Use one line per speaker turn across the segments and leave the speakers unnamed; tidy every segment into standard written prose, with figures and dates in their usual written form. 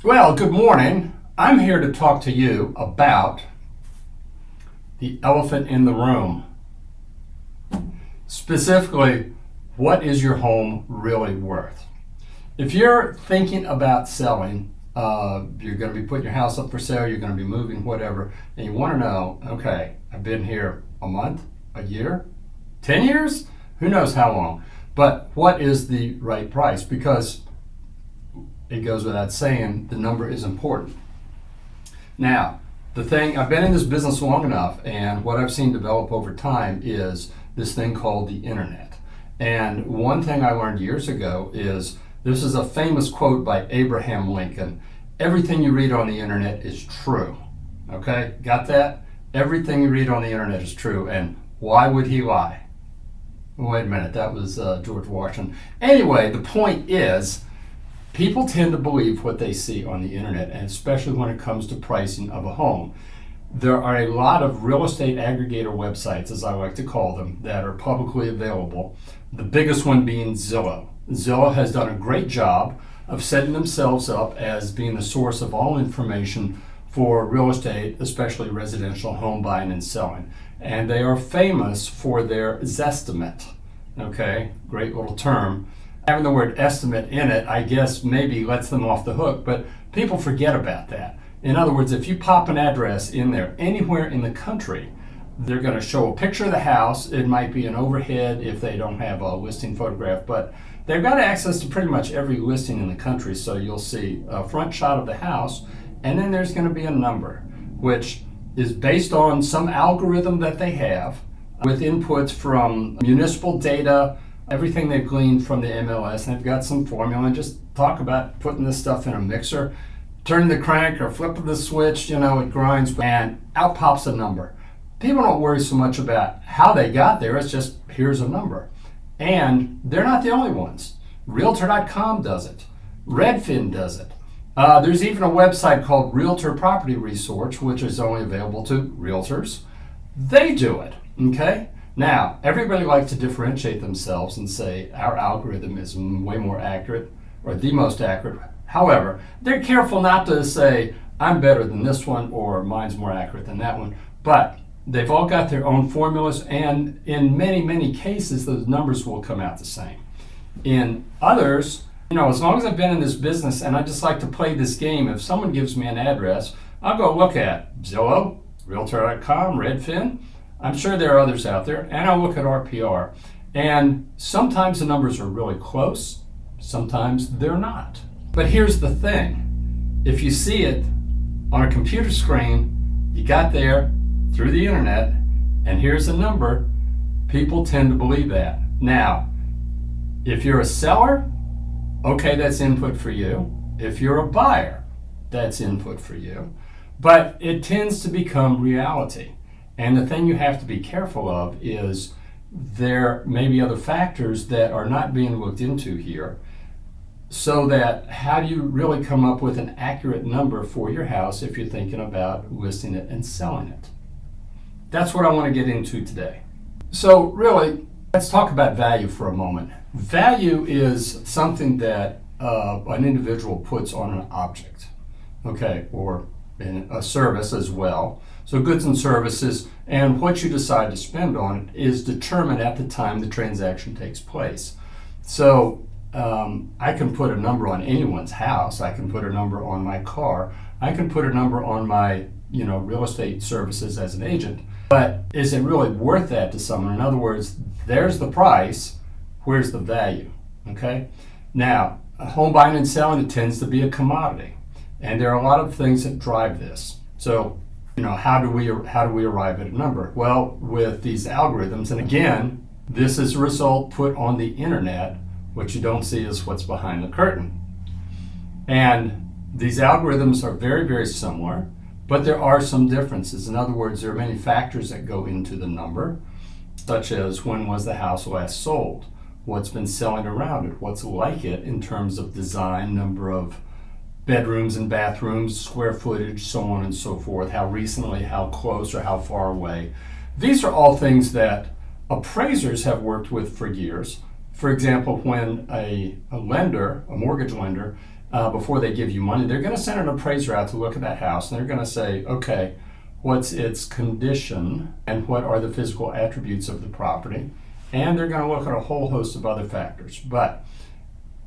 Well, good morning. I'm here to talk to you about the elephant in the room. Specifically, what is your home really worth? If you're thinking about selling, you're going to be putting your house up for sale, you're going to be moving, whatever, and you want to know, okay, I've been here a month, a year, 10 years, who knows how long, but what is the right price? Because it goes without saying, the number is important. Now, I've been in this business long enough, and what I've seen develop over time is this thing called the internet. And one thing I learned years ago is, this is a famous quote by Abraham Lincoln: everything you read on the internet is true. Okay, got that? Everything you read on the internet is true, and why would he lie? Wait a minute, that was George Washington. Anyway, the point is, people tend to believe what they see on the internet, and especially when it comes to pricing of a home. There are a lot of real estate aggregator websites, as I like to call them, that are publicly available. The biggest one being Zillow. Zillow has done a great job of setting themselves up as being the source of all information for real estate, especially residential home buying and selling. And they are famous for their Zestimate. Okay, great little term. Having the word estimate in it, I guess, maybe lets them off the hook, but people forget about that. In other words, if you pop an address in there anywhere in the country, they're going to show a picture of the house. It might be an overhead if they don't have a listing photograph, but they've got access to pretty much every listing in the country. So you'll see a front shot of the house, and then there's going to be a number, which is based on some algorithm that they have with inputs from municipal data, everything they've gleaned from the MLS, and they've got some formula. And just talk about putting this stuff in a mixer, turning the crank or flipping the switch, it grinds, and out pops a number. People don't worry so much about how they got there, it's just, here's a number. And they're not the only ones. Realtor.com does it. Redfin does it. There's even a website called Realtor Property Research, which is only available to realtors. They do it, okay? Now, everybody likes to differentiate themselves and say our algorithm is way more accurate or the most accurate. However, they're careful not to say I'm better than this one or mine's more accurate than that one. But they've all got their own formulas, and in many, many cases, those numbers will come out the same. In others, as long as I've been in this business and I just like to play this game, if someone gives me an address, I'll go look at Zillow, Realtor.com, Redfin. I'm sure there are others out there, and I'll look at RPR. And sometimes the numbers are really close, sometimes they're not. But here's the thing. If you see it on a computer screen, you got there through the internet, and here's a number, people tend to believe that. Now, if you're a seller, okay, that's input for you. If you're a buyer, that's input for you. But it tends to become reality. And the thing you have to be careful of is there may be other factors that are not being looked into here, so that how do you really come up with an accurate number for your house if you're thinking about listing it and selling it? That's what I want to get into today. So really, let's talk about value for a moment. Value is something that an individual puts on an object, okay, or in a service as well. So goods and services, and what you decide to spend on it is determined at the time the transaction takes place. So I can put a number on anyone's house. I can put a number on my car. I can put a number on my real estate services as an agent. But is it really worth that to someone? In other words, there's the price. Where's the value? Okay. Now, home buying and selling, it tends to be a commodity, and there are a lot of things that drive this. So how do we arrive at a number? Well, with these algorithms, and again, this is a result put on the internet. What you don't see is what's behind the curtain. And these algorithms are very, very similar, but there are some differences. In other words, there are many factors that go into the number, such as when was the house last sold, what's been selling around it, what's like it in terms of design, number of bedrooms and bathrooms, square footage, so on and so forth, how recently, how close, or how far away. These are all things that appraisers have worked with for years, For example, when a lender, a mortgage lender, before they give you money, they're going to send an appraiser out to look at that house, and they're going to say, okay, what's its condition and what are the physical attributes of the property? And they're going to look at a whole host of other factors. But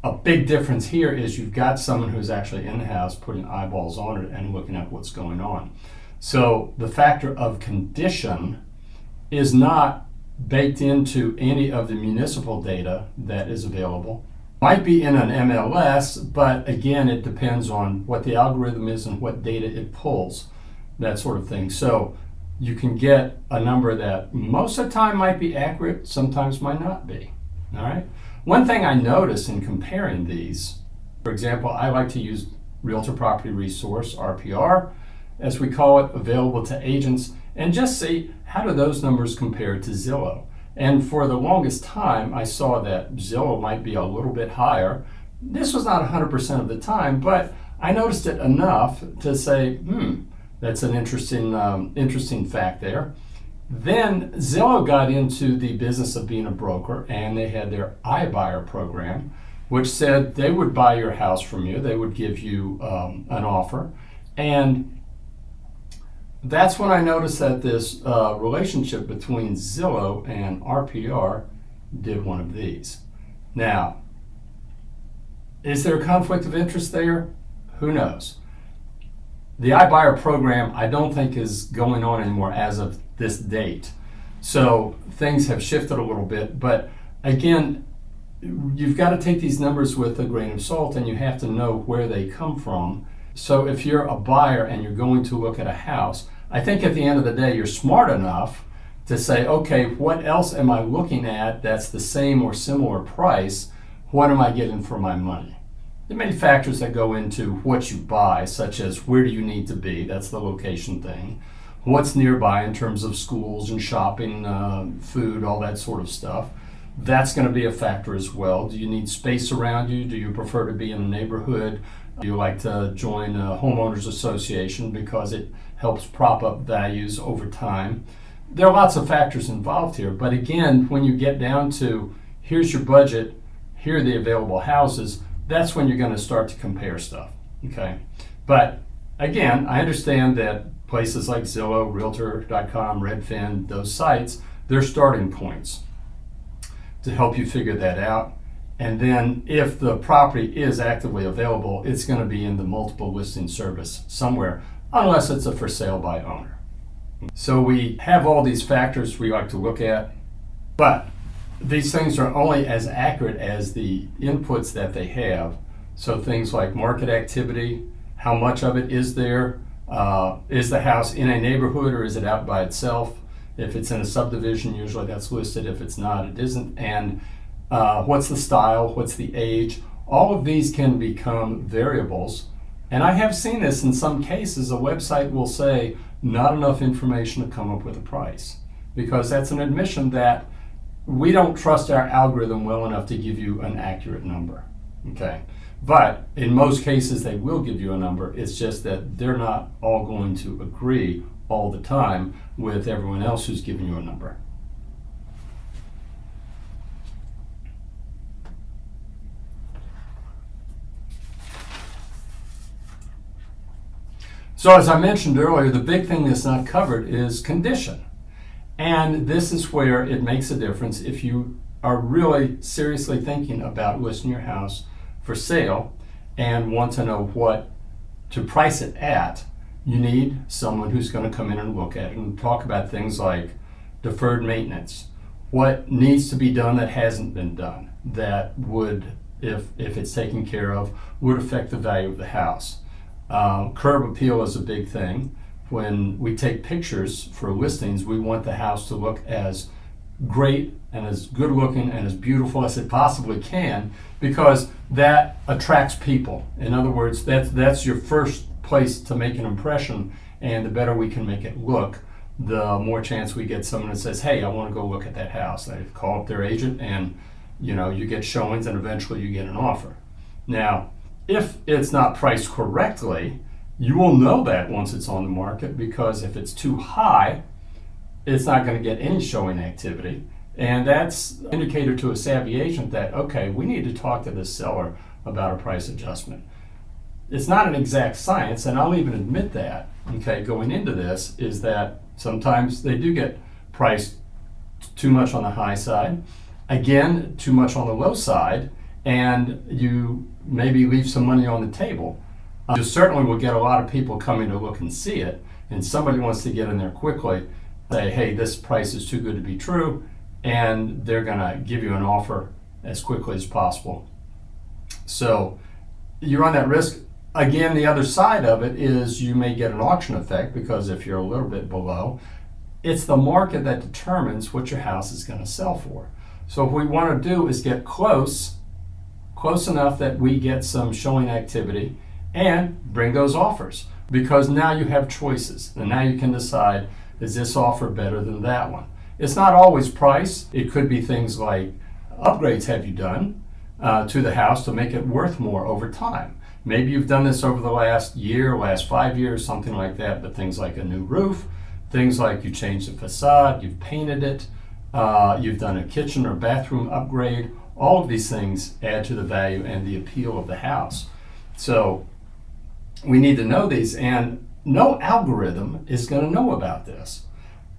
a big difference here is you've got someone who's actually in the house putting eyeballs on it and looking at what's going on. So the factor of condition is not baked into any of the municipal data that is available. Might be in an MLS, but again, it depends on what the algorithm is and what data it pulls, that sort of thing. So you can get a number that most of the time might be accurate, sometimes might not be. All right. One thing I notice in comparing these, for example, I like to use Realtor Property Resource, RPR, as we call it, available to agents, and just see how do those numbers compare to Zillow. And for the longest time, I saw that Zillow might be a little bit higher. This was not 100% of the time, but I noticed it enough to say, that's an interesting fact there. Then Zillow got into the business of being a broker, and they had their iBuyer program, which said they would buy your house from you. They would give you an offer. And that's when I noticed that this relationship between Zillow and RPR did one of these. Now, is there a conflict of interest there? Who knows? The iBuyer program, I don't think is going on anymore as of this date. So things have shifted a little bit, but again, you've got to take these numbers with a grain of salt, and you have to know where they come from. So if you're a buyer and you're going to look at a house, I think at the end of the day, you're smart enough to say, okay, what else am I looking at that's the same or similar price? What am I getting for my money? There are many factors that go into what you buy, such as where do you need to be? That's the location thing. What's nearby in terms of schools and shopping, food, all that sort of stuff. That's going to be a factor as well. Do you need space around you? Do you prefer to be in a neighborhood? Do you like to join a homeowners association because it helps prop up values over time? There are lots of factors involved here, but again, when you get down to here's your budget, here are the available houses, that's when you're going to start to compare stuff, okay? But again, I understand that places like Zillow, Realtor.com, Redfin, those sites, they're starting points to help you figure that out. And then if the property is actively available, it's going to be in the multiple listing service somewhere, unless it's a for sale by owner. So we have all these factors we like to look at, but these things are only as accurate as the inputs that they have. So things like market activity, how much of it is there, is the house in a neighborhood or is it out by itself? If it's in a subdivision, usually that's listed. If it's not, it isn't. And what's the style, what's the age? All of these can become variables. And I have seen this in some cases. A website will say not enough information to come up with a price, because that's an admission that we don't trust our algorithm well enough to give you an accurate number, okay? But in most cases, they will give you a number. It's just that they're not all going to agree all the time with everyone else who's giving you a number. So as I mentioned earlier, the big thing that's not covered is condition. And this is where it makes a difference if you are really seriously thinking about listing your house for sale and want to know what to price it at. You need someone who's going to come in and look at it and talk about things like deferred maintenance, what needs to be done that hasn't been done, that would, if it's taken care of, would affect the value of the house. Curb appeal is a big thing. When we take pictures for listings, we want the house to look as great and as good looking and as beautiful as it possibly can, because that attracts people. In other words, that's your first place to make an impression, and the better we can make it look, the more chance we get someone that says, hey, I want to go look at that house. They call up their agent, and you get showings, and eventually you get an offer. Now, if it's not priced correctly, you will know that once it's on the market, because if it's too high, it's not going to get any showing activity. And that's an indicator to a savvy agent that, okay, we need to talk to this seller about a price adjustment. It's not an exact science, and I'll even admit that, okay, going into this, is that sometimes they do get priced too much on the high side, again, too much on the low side, and you maybe leave some money on the table. You certainly will get a lot of people coming to look and see it, and somebody wants to get in there quickly, say, hey, this price is too good to be true, and they're gonna give you an offer as quickly as possible. So you run that risk. Again, the other side of it is you may get an auction effect, because if you're a little bit below, it's the market that determines what your house is gonna sell for. So what we wanna do is get close enough that we get some showing activity and bring those offers, because now you have choices, and now you can decide, is this offer better than that one? It's not always price. It could be things like upgrades have you done to the house to make it worth more over time. Maybe you've done this over the last year, last 5 years, something like that, but things like a new roof, things like you changed the facade, you've painted it, you've done a kitchen or bathroom upgrade. All of these things add to the value and the appeal of the house. So we need to know these, and no algorithm is going to know about this,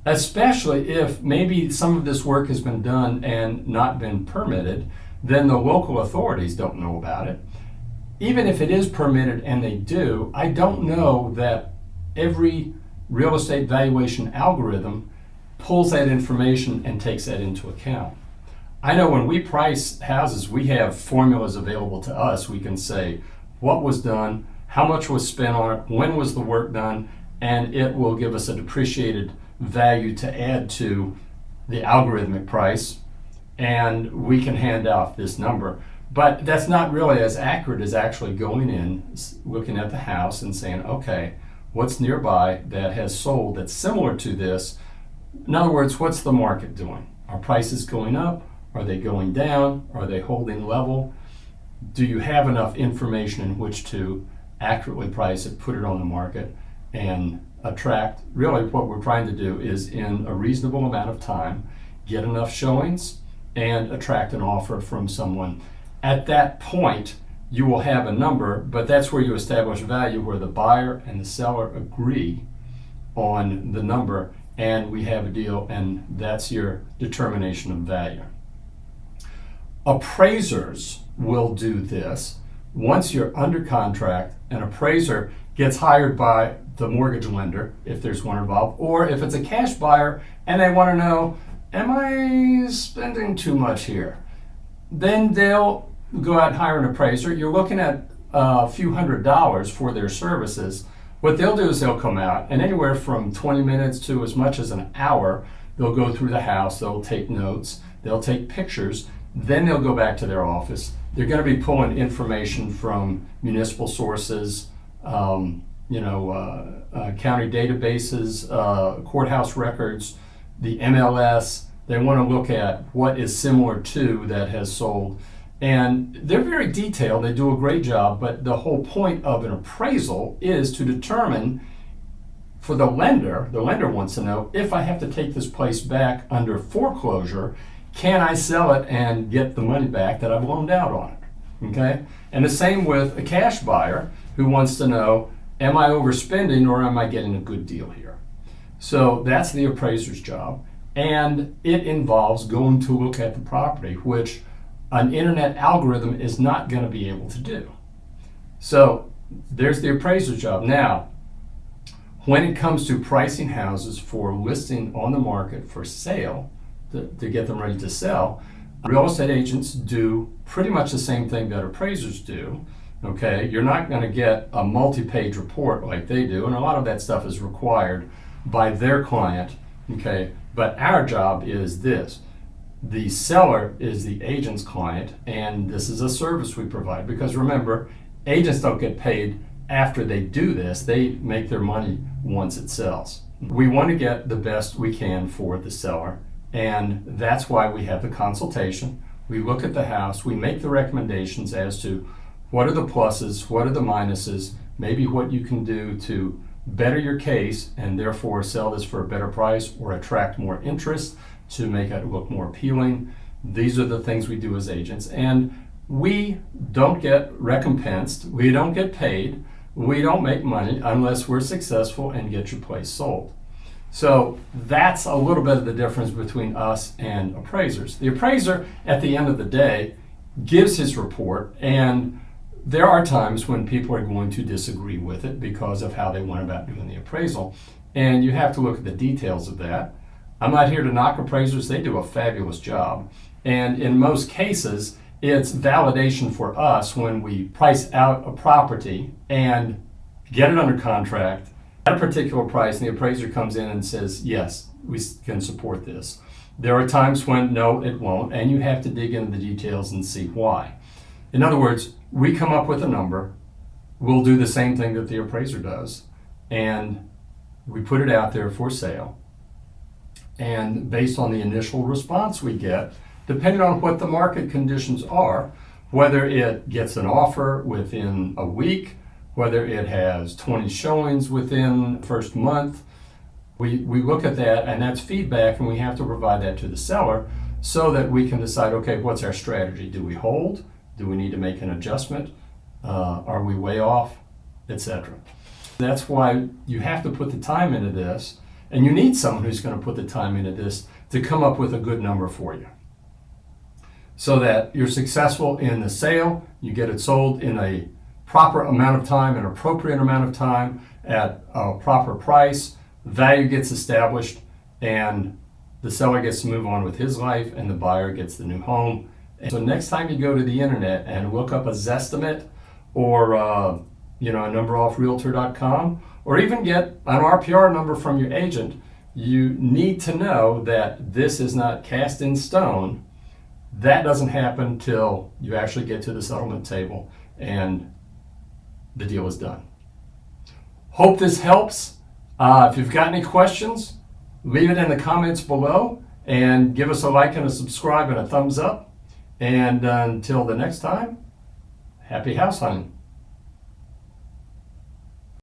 especially if maybe some of this work has been done and not been permitted. Then the local authorities don't know about it. Even if it is permitted and they do, I don't know that every real estate valuation algorithm pulls that information and takes that into account. I know when we price houses, we have formulas available to us. We can say what was done, how much was spent on it, when was the work done, and it will give us a depreciated value to add to the algorithmic price, and we can hand out this number. But that's not really as accurate as actually going in, looking at the house and saying, okay, what's nearby that has sold that's similar to this? In other words, what's the market doing? Are prices going up? Are they going down? Are they holding level? Do you have enough information in which to accurately price it, put it on the market, and attract? Really what we're trying to do is, in a reasonable amount of time, get enough showings and attract an offer from someone. At that point, you will have a number, but that's where you establish value, where the buyer and the seller agree on the number, and we have a deal, and that's your determination of value. Appraisers will do this. Once you're under contract, an appraiser gets hired by the mortgage lender, if there's one involved, or if it's a cash buyer and they want to know, am I spending too much here? Then they'll go out and hire an appraiser. You're looking at a few $100s for their services. What they'll do is they'll come out, and anywhere from 20 minutes to as much as an hour, they'll go through the house, they'll take notes, they'll take pictures, then they'll go back to their office. They're going to be pulling information from municipal sources, county databases, courthouse records, the MLS. They want to look at what is similar to that has sold. And they're very detailed, they do a great job, but the whole point of an appraisal is to determine, for the lender wants to know, if I have to take this place back under foreclosure, can I sell it and get the money back that I've loaned out on it? Okay? And the same with a cash buyer who wants to know, am I overspending or am I getting a good deal here? So that's the appraiser's job, and it involves going to look at the property, which an internet algorithm is not going to be able to do. So there's the appraiser's job. Now, when it comes to pricing houses for listing on the market for sale, to get them ready to sell, real estate agents do pretty much the same thing that appraisers do. Okay, you're not going to get a multi-page report like they do, and a lot of that stuff is required by their client. Okay, but our job is this: the seller is the agent's client, and this is a service we provide, because remember, agents don't get paid after they do this. They make their money once it sells. We want to get the best we can for the seller, and that's why we have the consultation. We look at the house, we make the recommendations as to what are the pluses, what are the minuses, maybe what you can do to better your case and therefore sell this for a better price or attract more interest to make it look more appealing. These are the things we do as agents, and we don't get recompensed, we don't get paid, we don't make money unless we're successful and get your place sold. So that's a little bit of the difference between us and appraisers. The appraiser, at the end of the day, gives his report, and there are times when people are going to disagree with it because of how they went about doing the appraisal, and you have to look at the details of that. I'm not here to knock appraisers, they do a fabulous job, and in most cases it's validation for us when we price out a property and get it under contract at a particular price, and the appraiser comes in and says, yes, we can support this. There are times when no, it won't, and you have to dig into the details and see why. In other words, we come up with a number, we'll do the same thing that the appraiser does, and we put it out there for sale. And based on the initial response we get, depending on what the market conditions are, whether it gets an offer within a week, whether it has 20 showings within the first month, we look at that, and that's feedback, and we have to provide that to the seller so that we can decide, okay, what's our strategy? Do we hold? Do we need to make an adjustment? Are we way off? Etc. That's why you have to put the time into this, and you need someone who's going to put the time into this to come up with a good number for you, so that you're successful in the sale, you get it sold in a proper amount of time, an appropriate amount of time, at a proper price, value gets established, and the seller gets to move on with his life, and the buyer gets the new home. And so next time you go to the internet and look up a Zestimate or a number off Realtor.com, or even get an RPR number from your agent, you need to know that this is not cast in stone. That doesn't happen till you actually get to the settlement table and the deal is done. Hope this helps. If you've got any questions, leave it in the comments below, and give us a like and a subscribe and a thumbs up. And until the next time, happy house hunting.